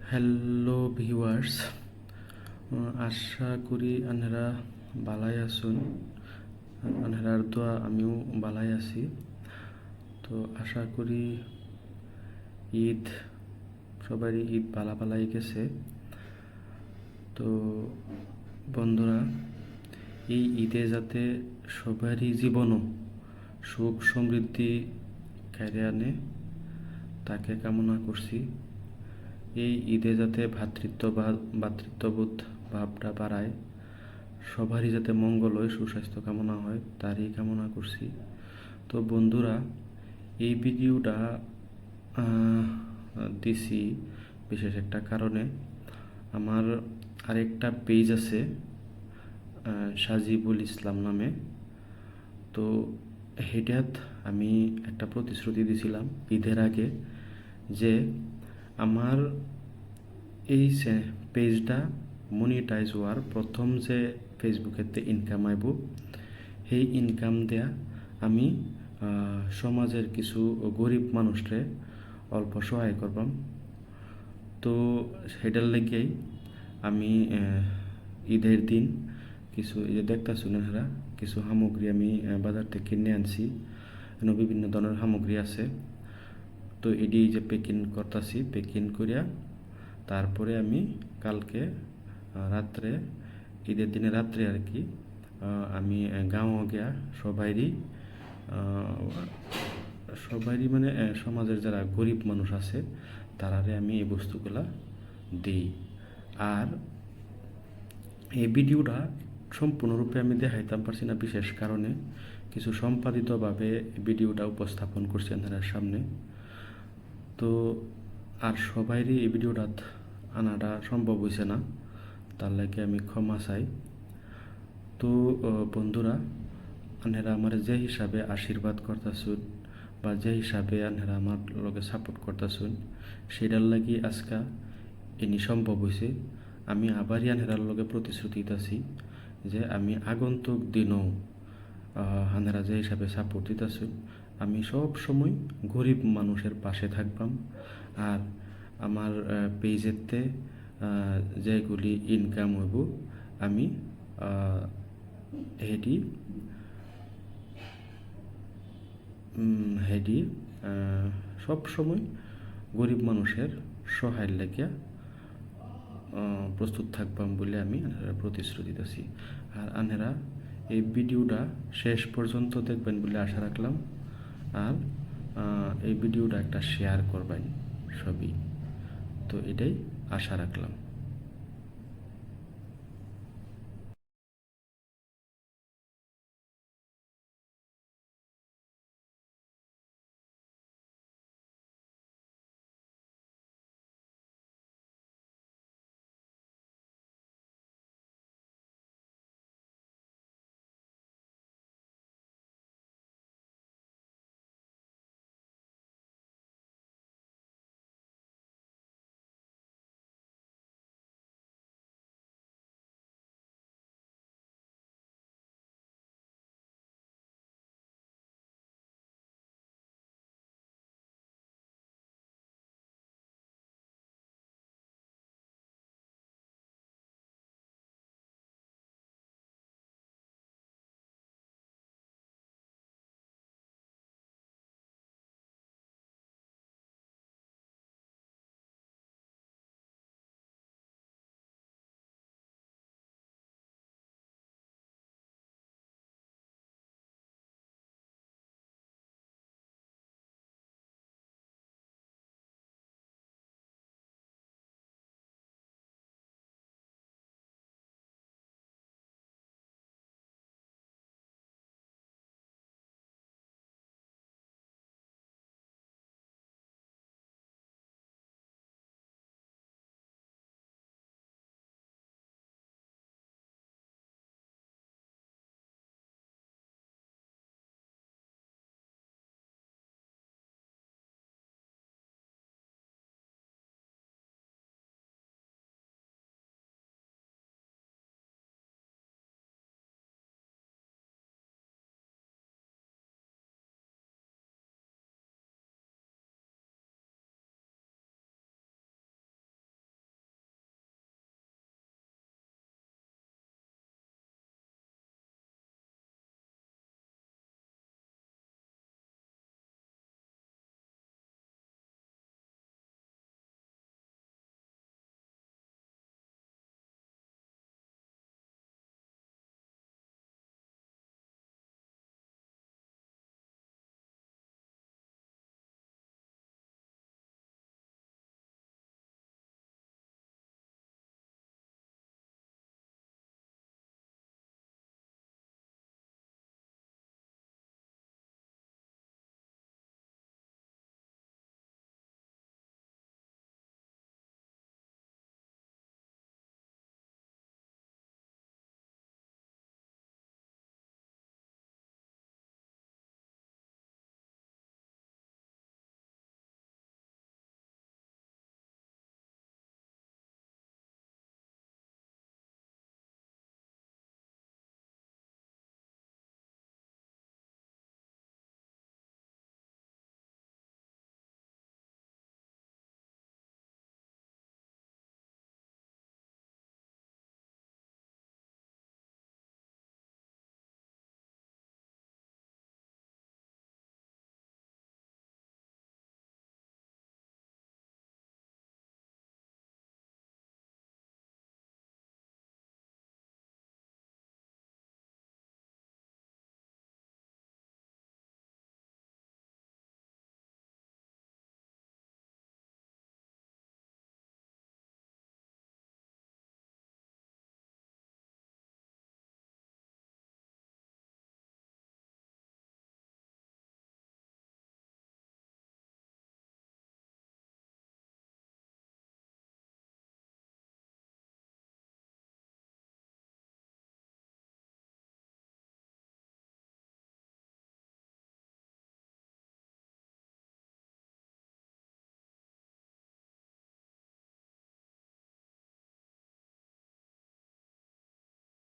Hello viewers, আশা করি আনহারা বালাই আসুন। আনহারার দোয়া আমিও বালাই আছি। তো আশা করি ঈদ সবারই ঈদ বালাই গেছে। তো বন্ধুরা, এই ঈদে যাতে সবারই জীবনও সুখ সমৃদ্ধি কায়রে আনে তাকে কামনা করছি। এই ঈদে যাতে ভ্রাতৃত্ববোধ ভাবটা বাড়ায়, সবারই যাতে মঙ্গল হয়, সুস্বাস্থ্য কামনা হয়, তারই কামনা করছি। তো বন্ধুরা, এই ভিডিওটা দিছি বিশেষ একটা কারণে। আমার আরেকটা পেজ আছে সাজিবুল ইসলাম নামে। তো হেটাত আমি একটা প্রতিশ্রুতি দিছিলাম ঈদের আগে যে আমার এই পেজটা মনিটাইজ হওয়ার প্রথম যে ফেসবুকেতে ইনকাম আইব, সেই ইনকাম দেয়া আমি সমাজের কিছু গরিব মানুষরে অল্প সহায় করবাম। তো সেটার লেগেই আমি ঈদের দিন কিছু এই যে দেখতেছুন এরা কিছু সামগ্রী আমি বাজার থেকে কিনে আনছি। বিভিন্ন ধরনের সামগ্রী আছে। তো এটি যে প্যাকিং করতেছি, প্যাকিং করিয়া তারপরে আমি কালকে রাত্রে, ঈদের দিনে রাত্রে আর কি, আমি গাঁও গিয়া সবাইরই মানে সমাজের যারা গরিব মানুষ আছে তারারে আমি এই বস্তুগুলা দিই। আর এই ভিডিওটা সম্পূর্ণরূপে আমি দেখাইতাম পারছি না বিশেষ কারণে, কিছু সম্পাদিতভাবে ভিডিওটা উপস্থাপন করছি আপনাদের সামনে। তো আর সবাইরই এই ভিডিওটা আনাটা সম্ভব হয়েছে না, তার লাগে আমি ক্ষমা চাই। তো বন্ধুরা, আনহেরা আমার যে হিসাবে আশীর্বাদ করতেছুন বা যে হিসাবে আনহেরা আমার লগে সাপোর্ট করতেছুন, সেটার লাগি আজকা এনি সম্ভব হয়েছে। আমি আবারই আনহেরার লগে প্রতিশ্রুতি দিতেছি যে আমি আগন্তুক দিনও আনহেরা যে হিসাবে সাপোর্ট দিতেছুন, আমি সব সময় গরিব মানুষের পাশে থাকবাম। আর আমার পেজেতে যেগুলি ইনকাম হইব আমি হেডি সব সময় গরিব মানুষের সহায়ের লাগিয়া প্রস্তুত থাকবাম বলে আমি প্রতিশ্রুতি দিতেছি। আর আনেরা এই ভিডিওটা শেষ পর্যন্ত দেখবেন বলে আশা রাখলাম। আর এই ভিডিওটা একটা শেয়ার করবেন সবই। তো এটাই আশা রাখলাম।